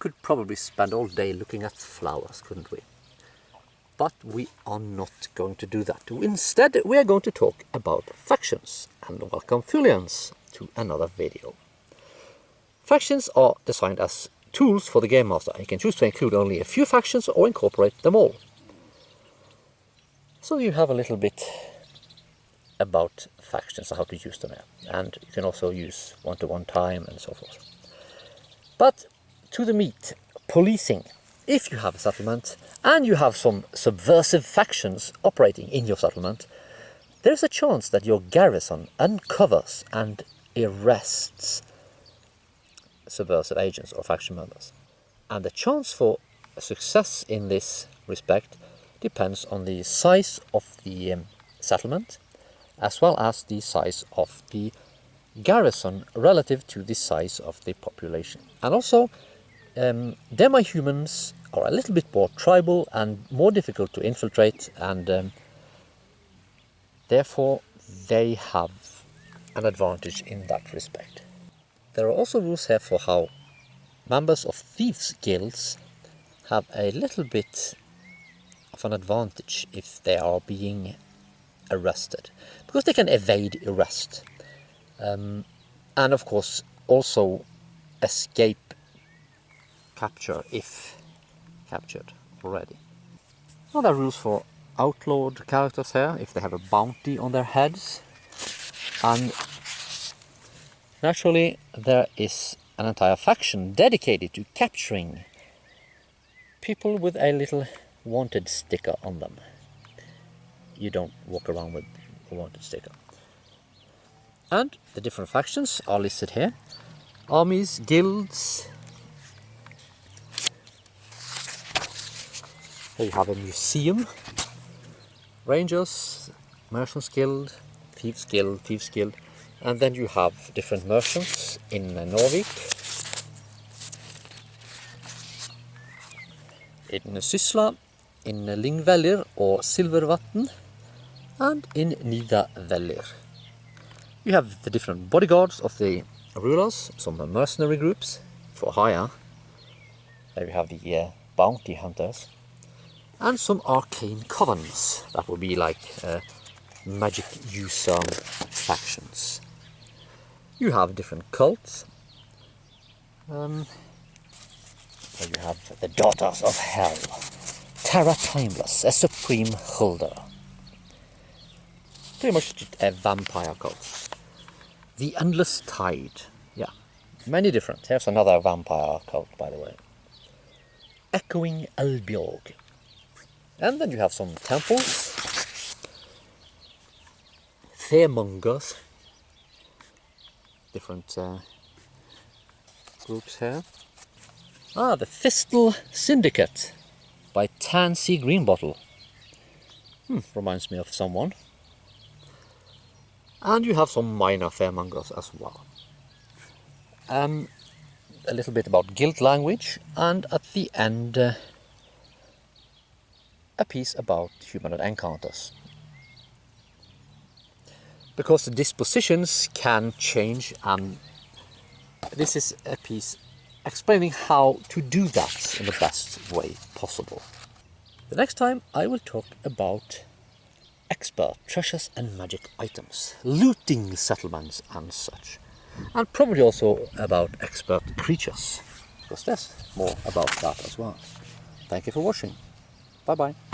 could probably spend all day looking at flowers, couldn't we? But we are not going to do that. Instead, we are going to talk about factions, and welcome Thulians to another video. Factions are designed as tools for the game master. You can choose to include only a few factions or incorporate them all. So you have a little bit about factions and how to use them here. And you can also use one-to-one time and so forth. But to the meat, policing. If you have a settlement and you have some subversive factions operating in your settlement, there's a chance that your garrison uncovers and arrests subversive agents or faction members. And the chance for success in this respect depends on the size of the settlement, as well as the size of the garrison relative to the size of the population. And also, demi-humans are a little bit more tribal and more difficult to infiltrate, and therefore they have an advantage in that respect. There are also rules here for how members of thieves guilds have a little bit of an advantage if they are being arrested, because they can evade arrest, and of course also escape capture if captured already. Now there are rules for outlawed characters here if they have a bounty on their heads, and naturally there is an entire faction dedicated to capturing people with a little wanted sticker on them. You don't walk around with a wanted sticker. And the different factions are listed here. Armies, guilds. Here you have a museum. Rangers, Merchants Guild, Thieves Guild, Thieves Guild. And then you have different merchants in Norvik, in Sysla, in Lyngvellir or Silvervatn, and in Nidavellir. You have the different bodyguards of the rulers, some mercenary groups for hire. There you have the bounty hunters, and some arcane covens. That would be like magic user factions. You have different cults. There you have the Daughters of Hell, Terra Timeless, a supreme holder. Pretty much a vampire cult. The Endless Tide. Yeah, many different. Here's another vampire cult, by the way. Echoing Elbjorg. And then you have some temples. Fearmongers. Different groups here. Ah, the Fistel Syndicate by Tansy Greenbottle. Reminds me of someone. And you have some minor fearmongers as well. A little bit about guild language, and at the end a piece about humanoid encounters. Because the dispositions can change, and this is a piece explaining how to do that in the best way possible. The next time I will talk about expert treasures and magic items, looting settlements and such, and probably also about expert creatures, because there's more about that as well. Thank you for watching. Bye bye.